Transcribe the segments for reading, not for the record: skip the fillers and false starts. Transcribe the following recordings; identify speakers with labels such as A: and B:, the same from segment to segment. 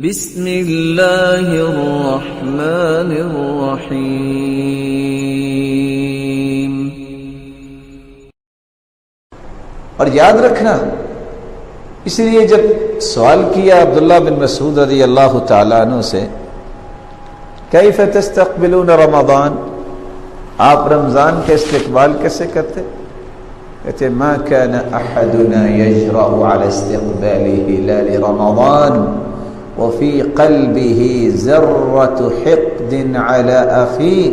A: بسم اللہ الرحمن الرحیم۔
B: اور یاد رکھنا، اس لیے جب سوال کیا عبداللہ بن مسعود رضی اللہ تعالیٰ عنہ سے کیف تستقبلون رمضان، آپ رمضان کا استقبال کیسے کرتے؟ کہتے ما كان احدنا يجرأ على استقباله لا لرمضان وفي قلبه ذرة حقد على اخيه،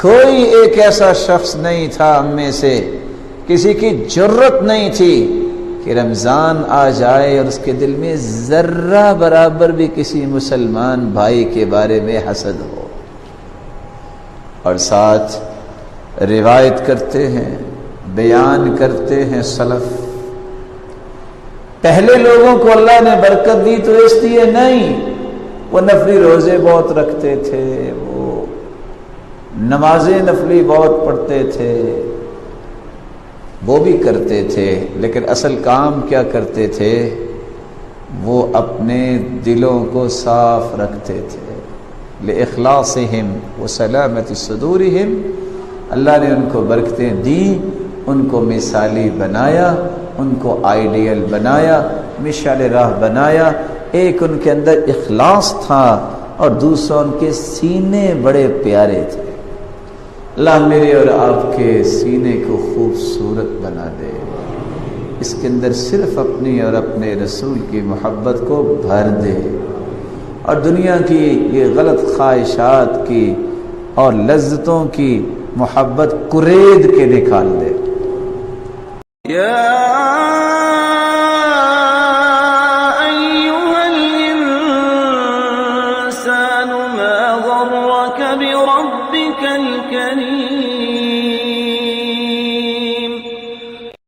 B: کوئی ایک ایسا شخص نہیں تھا ہم میں سے، کسی کی جرت نہیں تھی کہ رمضان آ جائے اور اس کے دل میں ذرہ برابر بھی کسی مسلمان بھائی کے بارے میں حسد ہو۔ اور ساتھ روایت کرتے ہیں، بیان کرتے ہیں سلف، پہلے لوگوں کو اللہ نے برکت دی تو اس لیے نہیں، وہ نفلی روزے بہت رکھتے تھے، وہ نمازیں نفلی بہت پڑھتے تھے، وہ بھی کرتے تھے، لیکن اصل کام کیا کرتے تھے؟ وہ اپنے دلوں کو صاف رکھتے تھے۔ لِإِخْلَاصِهِمْ وَسَلَامَةِ صُدُورِهِمْ، اللہ نے ان کو برکتیں دی، ان کو مثالی بنایا، ان کو آئیڈیل بنایا، مشعل راہ بنایا۔ ایک ان کے اندر اخلاص تھا اور دوسرا ان کے سینے بڑے پیارے تھے۔ اللہ میرے اور آپ کے سینے کو خوبصورت بنا دے، اس کے اندر صرف اپنی اور اپنے رسول کی محبت کو بھر دے، اور دنیا کی یہ غلط خواہشات کی اور لذتوں کی محبت کرید کے نکال دے۔
A: یا ایھا الانسان ما غرک بربک الکریم۔